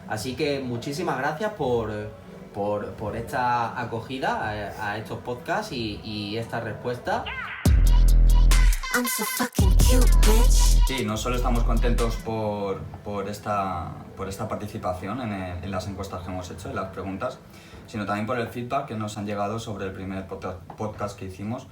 Así que muchísimas gracias por esta acogida a estos podcasts y esta respuesta. I'm so fucking cute, bitch. Sí, no solo estamos contentos por esta participación en las encuestas que hemos hecho, en las preguntas, sino también por el feedback que nos han llegado sobre el primer podcast que hicimos,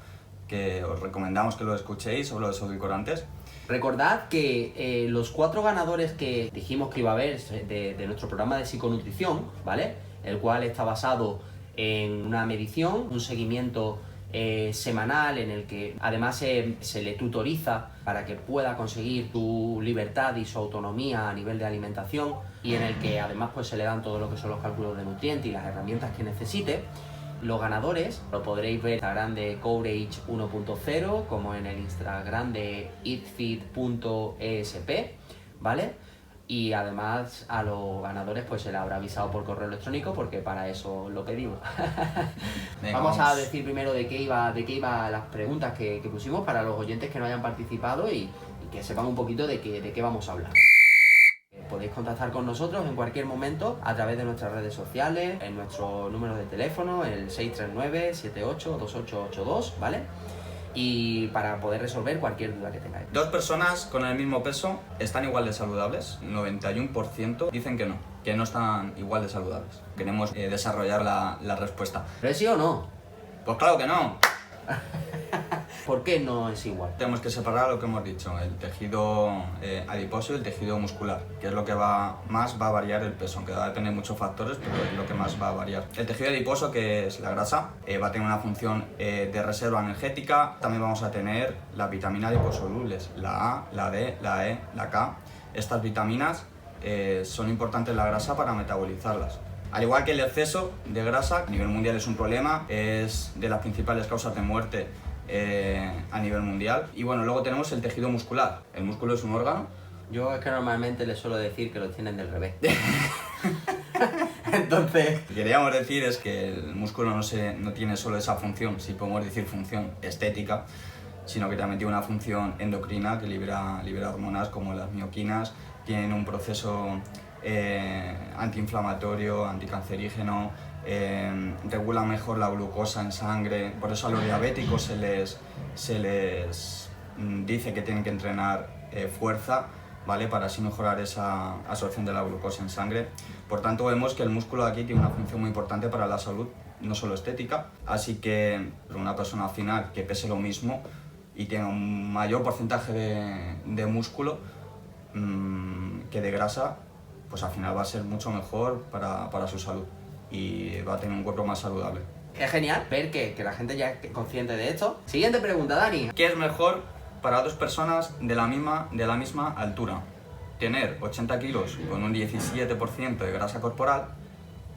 que os recomendamos que lo escuchéis, sobre los edulcorantes. Recordad que los 4 ganadores que dijimos que iba a haber de nuestro programa de psiconutrición, ¿vale? El cual está basado en una medición, un seguimiento semanal en el que además se le tutoriza para que pueda conseguir su libertad y su autonomía a nivel de alimentación, y en el que además pues se le dan todo lo que son los cálculos de nutrientes y las herramientas que necesite. Los ganadores lo podréis ver en el Instagram de Courage 1.0 como en el Instagram de eatfit.esp, ¿vale? Y además a los ganadores pues se les habrá avisado por correo electrónico, porque para eso lo pedimos. Vamos a decir primero de qué iba las preguntas que pusimos para los oyentes que no hayan participado y que sepan un poquito de qué vamos a hablar. Podéis contactar con nosotros en cualquier momento a través de nuestras redes sociales, en nuestro número de teléfono, el 639-782882, ¿vale? Y para poder resolver cualquier duda que tengáis. 2 personas con el mismo peso están igual de saludables. 91% dicen que no están igual de saludables. Queremos desarrollar la respuesta. ¿Pero es sí o no? Pues claro que no. ¿Por qué no es igual? Tenemos que separar lo que hemos dicho, el tejido adiposo y el tejido muscular, que es lo que más va a variar el peso, aunque va a depender de muchos factores, pero es lo que más va a variar. El tejido adiposo, que es la grasa, va a tener una función de reserva energética. También vamos a tener las vitaminas liposolubles, la A, la D, la E, la K. Estas vitaminas son importantes en la grasa para metabolizarlas. Al igual que el exceso de grasa, a nivel mundial es un problema, es de las principales causas de muerte a nivel mundial. Y bueno, luego tenemos el tejido muscular. El músculo es un órgano. Yo es que normalmente les suelo decir que lo tienen del revés. Entonces... Lo que queríamos decir es que el músculo no tiene solo esa función, si podemos decir función estética, sino que también tiene una función endocrina que libera hormonas como las mioquinas, tienen un proceso antiinflamatorio, anticancerígeno, regula mejor la glucosa en sangre. Por eso a los diabéticos se les dice que tienen que entrenar fuerza, ¿vale? Para así mejorar esa absorción de la glucosa en sangre. Por tanto, vemos que el músculo aquí tiene una función muy importante para la salud, no solo estética. Así que una persona final que pese lo mismo y tenga un mayor porcentaje de músculo que de grasa, pues al final va a ser mucho mejor para su salud y va a tener un cuerpo más saludable. Es genial ver que la gente ya es consciente de esto. Siguiente pregunta, Dani. ¿Qué es mejor para 2 personas de la misma altura? ¿Tener 80 kilos con un 17% de grasa corporal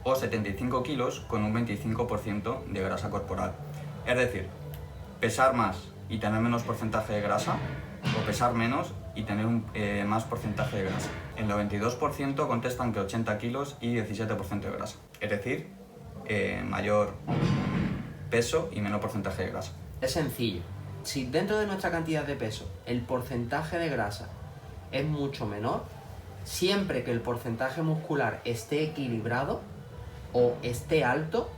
o 75 kilos con un 25% de grasa corporal? Es decir, pesar más y tener menos porcentaje de grasa, o pesar menos y tener más porcentaje de grasa. El 92% contestan que 80 kilos y 17% de grasa. Es decir, mayor peso y menor porcentaje de grasa. Es sencillo. Si dentro de nuestra cantidad de peso el porcentaje de grasa es mucho menor, siempre que el porcentaje muscular esté equilibrado o esté alto,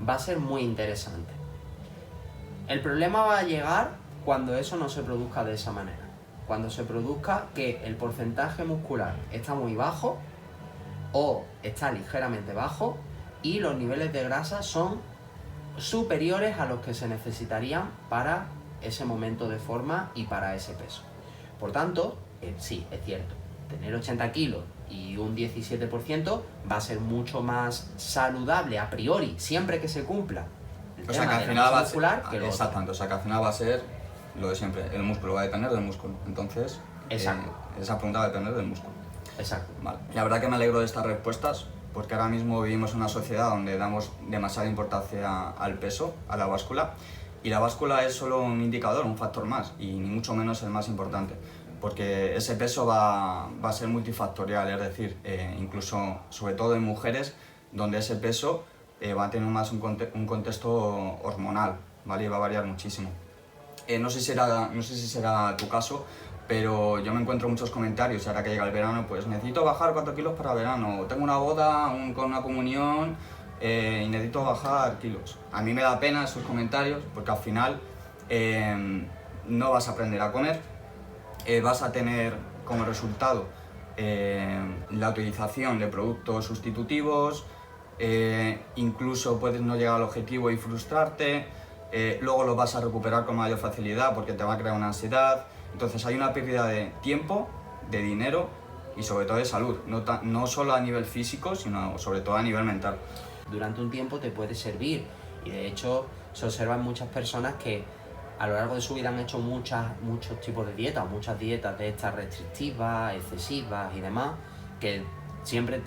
va a ser muy interesante. El problema va a llegar cuando eso no se produzca de esa manera. Cuando se produzca que el porcentaje muscular está muy bajo o está ligeramente bajo y los niveles de grasa son superiores a los que se necesitarían para ese momento de forma y para ese peso. Por tanto, sí, es cierto, tener 80 kilos y un 17% va a ser mucho más saludable a priori, siempre que se cumpla el tema de la masa muscular, que lo otro. Exactamente, o sea que al final va a ser lo de siempre, el músculo va a depender del músculo. Entonces, esa pregunta va a depender del músculo. Exacto. Vale. La verdad que me alegro de estas respuestas, porque ahora mismo vivimos en una sociedad donde damos demasiada importancia al peso, a la báscula, y la báscula es solo un indicador, un factor más, y ni mucho menos el más importante, porque ese peso va a ser multifactorial, es decir, incluso, sobre todo en mujeres, donde ese peso va a tener más un contexto hormonal, ¿vale? Y va a variar muchísimo. No sé si será tu caso, pero yo me encuentro muchos comentarios, ahora que llega el verano, pues necesito bajar 4 kilos para verano, tengo una boda con una comunión y necesito bajar kilos. A mí me da pena esos comentarios porque al final no vas a aprender a comer, vas a tener como resultado la utilización de productos sustitutivos, incluso puedes no llegar al objetivo y frustrarte, luego lo vas a recuperar con mayor facilidad porque te va a crear una ansiedad. Entonces hay una pérdida de tiempo, de dinero y sobre todo de salud, no solo a nivel físico, sino sobre todo a nivel mental. Durante un tiempo te puede servir y de hecho se observan muchas personas que a lo largo de su vida han hecho muchos tipos de dietas, muchas dietas de estas restrictivas, excesivas y demás, que siempre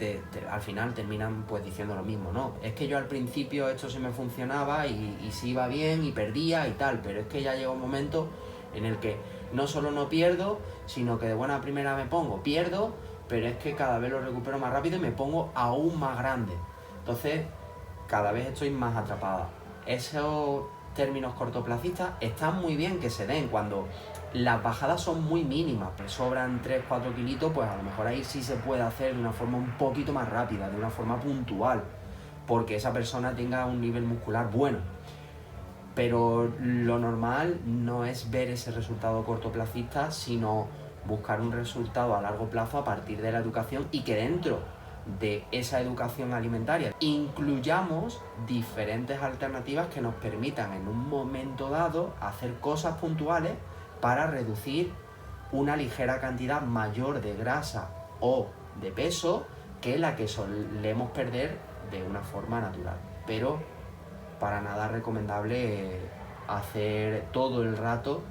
al final terminan pues diciendo lo mismo, ¿no? Es que yo al principio esto sí me funcionaba y sí iba bien y perdía y tal, pero es que ya llega un momento en el que no solo no pierdo, sino que de buena primera me pierdo, pero es que cada vez lo recupero más rápido y me pongo aún más grande. Entonces, cada vez estoy más atrapada. Esos términos cortoplacistas están muy bien que se den cuando las bajadas son muy mínimas, pero sobran 3-4 kilitos, pues a lo mejor ahí sí se puede hacer de una forma un poquito más rápida, de una forma puntual, porque esa persona tenga un nivel muscular bueno. Pero lo normal no es ver ese resultado cortoplacista, sino buscar un resultado a largo plazo a partir de la educación y que dentro de esa educación alimentaria incluyamos diferentes alternativas que nos permitan en un momento dado hacer cosas puntuales para reducir una ligera cantidad mayor de grasa o de peso que la que solemos perder de una forma natural. Pero para nada recomendable hacer todo el rato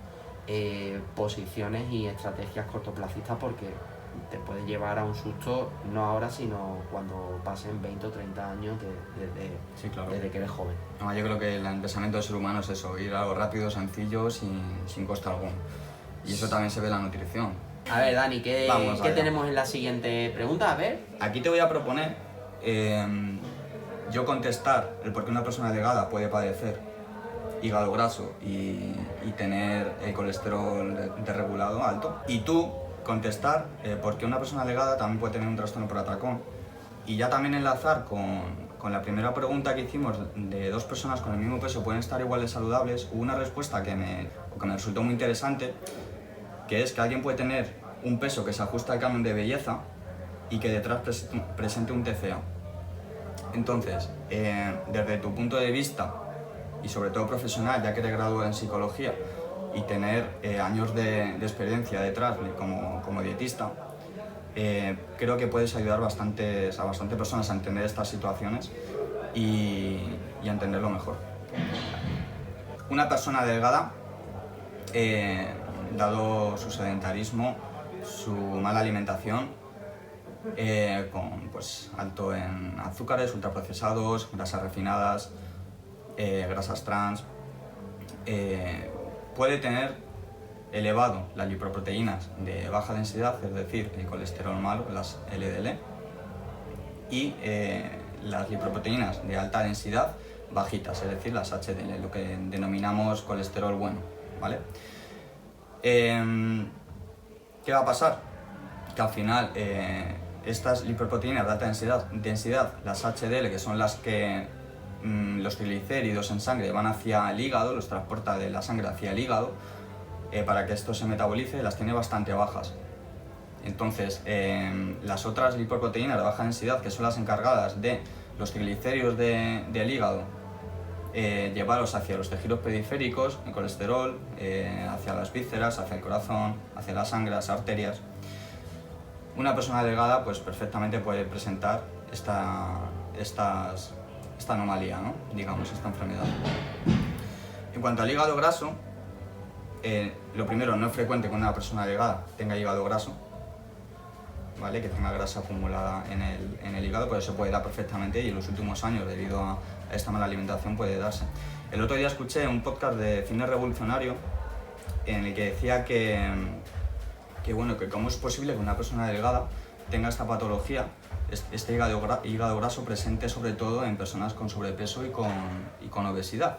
posiciones y estrategias cortoplacistas porque te puede llevar a un susto, no ahora, sino cuando pasen 20 o 30 años Sí, claro. desde que eres joven. No, yo creo que el pensamiento del ser humano es eso, ir a algo rápido, sencillo, sin coste alguno. Y eso también se ve en la nutrición. A ver, Dani, ¿qué Vamos allá. tenemos en la siguiente pregunta? A ver. Aquí te voy a proponer yo contestar el por qué una persona delgada puede padecer hígado graso y tener el colesterol desregulado alto, y tú contestar por qué una persona delgada también puede tener un trastorno por atracón. Y ya también enlazar con la primera pregunta que hicimos de 2 personas con el mismo peso pueden estar igual de saludables. Hubo una respuesta que me resultó muy interesante, que es que alguien puede tener un peso que se ajusta al canon de belleza y que detrás presente un TCA. Entonces, desde tu punto de vista y sobre todo profesional, ya que eres graduado en psicología y tener años de experiencia detrás como dietista, creo que puedes ayudar a bastantes personas a entender estas situaciones y a entenderlo mejor. Una persona delgada, dado su sedentarismo, su mala alimentación, con alto en azúcares, ultraprocesados, grasas refinadas, grasas trans, puede tener elevado las lipoproteínas de baja densidad, es decir, el colesterol malo, las LDL, y las lipoproteínas de alta densidad bajitas, es decir, las HDL, lo que denominamos colesterol bueno, ¿vale? ¿Qué va a pasar? Que al final estas lipoproteínas de alta densidad, las HDL, que son las que los triglicéridos en sangre van hacia el hígado, los transporta de la sangre hacia el hígado, para que esto se metabolice, las tiene bastante bajas. Entonces, las otras lipoproteínas de baja densidad, que son las encargadas de los triglicéridos del hígado, llevarlos hacia los tejidos periféricos, el colesterol, hacia las vísceras, hacia el corazón, hacia la sangre, las arterias. Una persona delgada pues perfectamente puede presentar esta anomalía, ¿no? Digamos, esta enfermedad. En cuanto al hígado graso, lo primero, no es frecuente que una persona delgada tenga hígado graso, ¿vale? Que tenga grasa acumulada en el hígado, pero se puede dar perfectamente y en los últimos años, debido a esta mala alimentación, puede darse. El otro día escuché un podcast de Cine Revolucionario en el que decía que cómo es posible que una persona delgada tenga esta patología, este hígado graso presente sobre todo en personas con sobrepeso y con obesidad.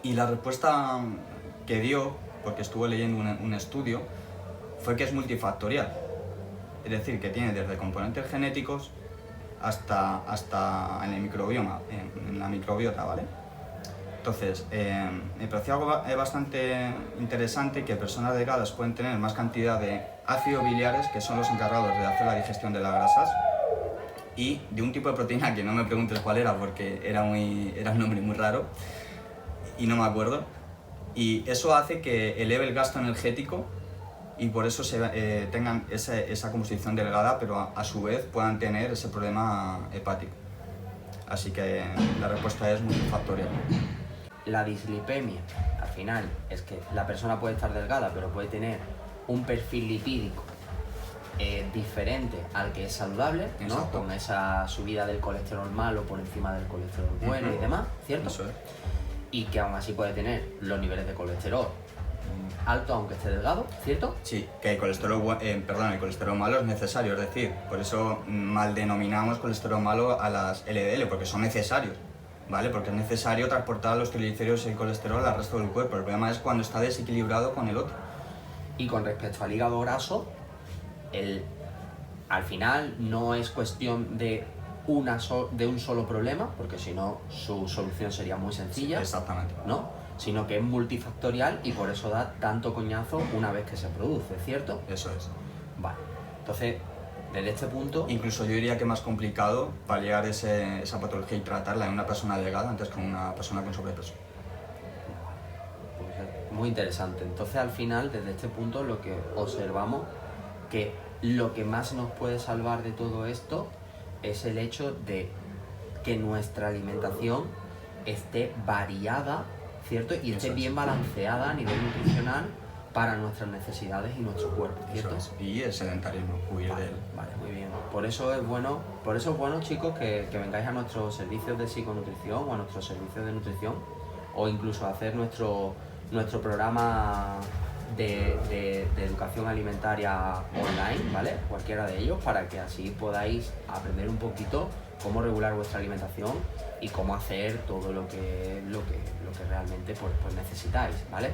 Y la respuesta que dio, porque estuvo leyendo un estudio, fue que es multifactorial. Es decir, que tiene desde componentes genéticos hasta en el microbioma, en la microbiota, ¿vale? Entonces, me pareció algo bastante interesante que personas delgadas pueden tener más cantidad de ácidos biliares, que son los encargados de hacer la digestión de las grasas, y de un tipo de proteína que no me preguntes cuál era porque era un nombre muy raro y no me acuerdo. Y eso hace que eleve el gasto energético y por eso tengan esa composición delgada, pero a su vez puedan tener ese problema hepático. Así que la respuesta es multifactorial. La dislipemia, al final, es que la persona puede estar delgada, pero puede tener un perfil lipídico diferente al que es saludable, ¿no? Exacto. Con esa subida del colesterol malo por encima del colesterol bueno y demás, ¿cierto? Eso es. Y que aún así puede tener los niveles de colesterol alto aunque esté delgado, ¿cierto? Sí, que el colesterol malo es necesario, es decir, por eso mal denominamos colesterol malo a las LDL, porque son necesarios, ¿vale? Porque es necesario transportar los triglicéridos y el colesterol al resto del cuerpo. El problema es cuando está desequilibrado con el otro. Y con respecto al hígado graso, al final no es cuestión de un solo problema, porque si no su solución sería muy sencilla, Exactamente. ¿no? Sino que es multifactorial y por eso da tanto coñazo una vez que se produce, ¿cierto? Eso es. Vale, entonces, desde este punto... Incluso yo diría que es más complicado paliar esa patología y tratarla en una persona delgada antes que en una persona con sobrepeso. Pues muy interesante. Entonces, al final, desde este punto, lo que observamos que lo que más nos puede salvar de todo esto es el hecho de que nuestra alimentación esté variada, ¿cierto? Y esté Eso es. bien balanceada a nivel nutricional para nuestras necesidades y nuestro cuerpo, ¿cierto? Eso es. Y el sedentarismo, huir Vale, de él. vale, muy bien. Por eso es bueno, chicos, que vengáis a nuestros servicios de psiconutrición o a nuestros servicios de nutrición, o incluso a hacer nuestro programa de educación alimentaria online, ¿vale? Cualquiera de ellos, para que así podáis aprender un poquito cómo regular vuestra alimentación y cómo hacer todo lo que realmente pues necesitáis, ¿vale?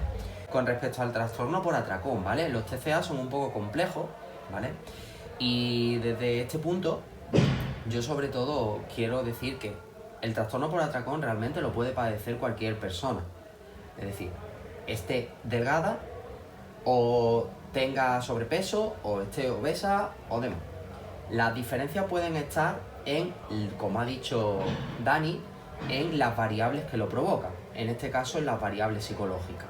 Con respecto al trastorno por atracón, ¿vale? Los TCA son un poco complejos, ¿vale? Y desde este punto, yo sobre todo quiero decir que el trastorno por atracón realmente lo puede padecer cualquier persona. Es decir, esté delgada o tenga sobrepeso o esté obesa o demás. Las diferencias pueden estar en, como ha dicho Dani, en las variables que lo provocan. En este caso, en las variables psicológicas,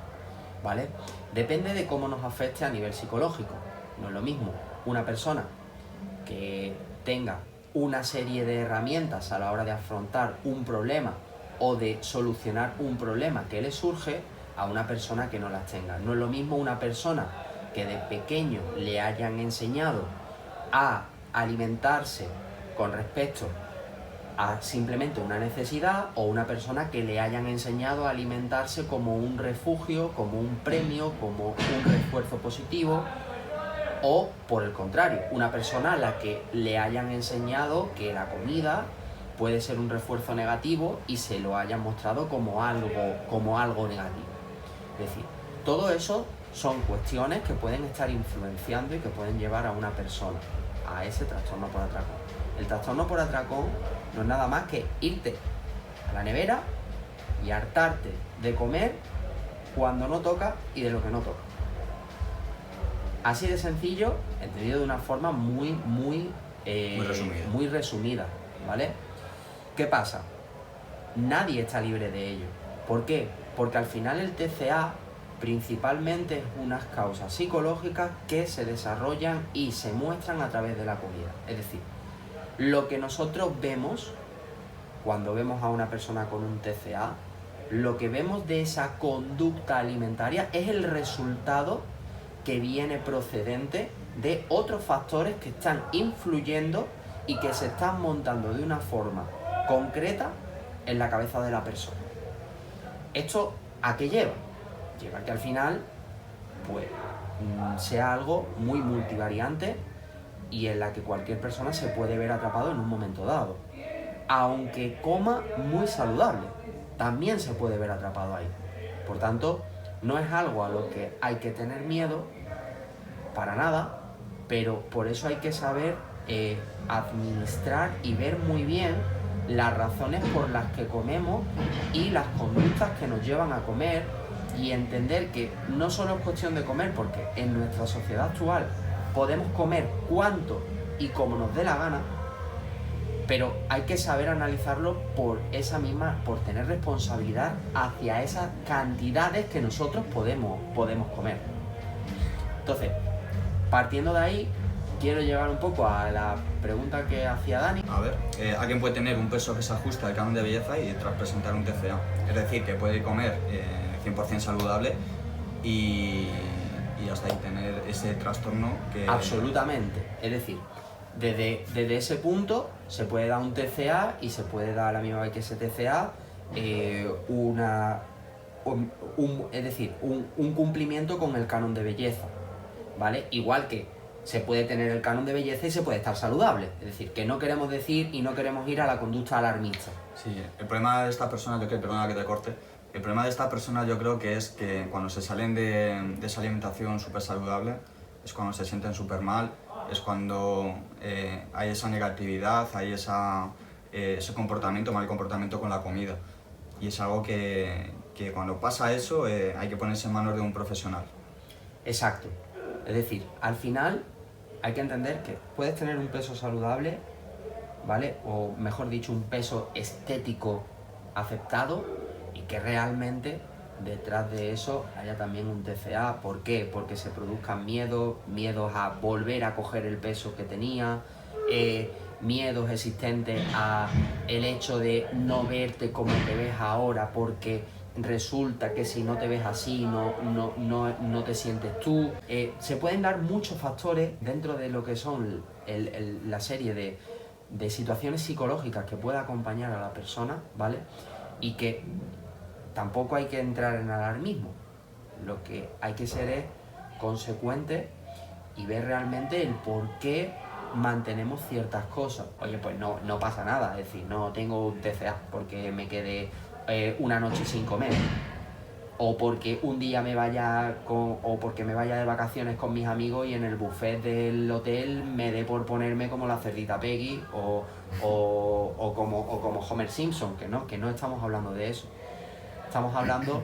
¿vale? Depende de cómo nos afecte a nivel psicológico. No es lo mismo una persona que tenga una serie de herramientas a la hora de afrontar un problema o de solucionar un problema que le surge a una persona que no las tenga. No es lo mismo una persona que de pequeño le hayan enseñado a alimentarse con respecto a simplemente una necesidad, o una persona que le hayan enseñado a alimentarse como un refugio, como un premio, como un refuerzo positivo, o por el contrario, una persona a la que le hayan enseñado que la comida puede ser un refuerzo negativo y se lo hayan mostrado como algo negativo. Es decir, todo eso son cuestiones que pueden estar influenciando y que pueden llevar a una persona a ese trastorno por atracón. El trastorno por atracón no es nada más que irte a la nevera y hartarte de comer cuando no toca y de lo que no toca. Así de sencillo, entendido de una forma muy resumida, ¿vale? ¿Qué pasa? Nadie está libre de ello. ¿Por qué? Porque al final el TCA principalmente es unas causas psicológicas que se desarrollan y se muestran a través de la comida. Es decir, lo que nosotros vemos cuando vemos a una persona con un TCA, lo que vemos de esa conducta alimentaria es el resultado que viene procedente de otros factores que están influyendo y que se están montando de una forma concreta en la cabeza de la persona. ¿Esto a qué lleva? Lleva a que al final pues sea algo muy multivariante y en la que cualquier persona se puede ver atrapado en un momento dado. Aunque coma muy saludable, también se puede ver atrapado ahí. Por tanto, no es algo a lo que hay que tener miedo, para nada, pero por eso hay que saber administrar y ver muy bien las razones por las que comemos y las conductas que nos llevan a comer, y entender que no solo es cuestión de comer, porque en nuestra sociedad actual podemos comer cuanto y como nos dé la gana, pero hay que saber analizarlo por tener responsabilidad hacia esas cantidades que nosotros podemos comer. Entonces, partiendo de ahí, quiero llegar un poco a la pregunta que hacía Dani. A ver, alguien puede tener un peso que se ajusta al canon de belleza y tras presentar un TCA. Es decir, que puede comer 100% saludable y hasta ahí tener ese trastorno que... Absolutamente. Es decir, desde ese punto se puede dar un TCA y se puede dar a la misma vez que ese TCA un cumplimiento con el canon de belleza, ¿vale? Igual que se puede tener el canon de belleza y se puede estar saludable. Es decir, que no queremos decir y no queremos ir a la conducta alarmista. Sí, el problema de esta persona, perdona que te corte, el problema de esta persona yo creo que es que cuando se salen de esa alimentación súper saludable es cuando se sienten súper mal, es cuando hay esa negatividad, hay ese mal comportamiento con la comida. Y es algo que cuando pasa eso hay que ponerse en manos de un profesional. Exacto. Es decir, al final hay que entender que puedes tener un peso saludable, ¿vale? O mejor dicho, un peso estético aceptado, y que realmente detrás de eso haya también un TCA. ¿Por qué? Porque se produzcan miedos a volver a coger el peso que tenía, miedos existentes a el hecho de no verte como te ves ahora, porque resulta que si no te ves así no te sientes tú. Se pueden dar muchos factores dentro de lo que son la serie de situaciones psicológicas que puede acompañar a la persona, ¿vale? Y que tampoco hay que entrar en alarmismo. Lo que hay que ser es consecuente y ver realmente el por qué mantenemos ciertas cosas. Oye, pues no pasa nada, es decir, no tengo un TCA porque me quedé una noche sin comer, o porque un día o porque me vaya de vacaciones con mis amigos y en el buffet del hotel me dé por ponerme como la cerdita Peggy o como Homer Simpson, que no estamos hablando de eso. Estamos hablando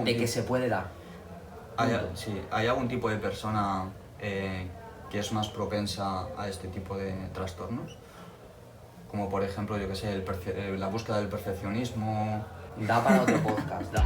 de que se puede dar. ¿Hay algún tipo de persona que es más propensa a este tipo de trastornos? Como por ejemplo, yo que sé, la búsqueda del perfeccionismo. Da para otro podcast, da.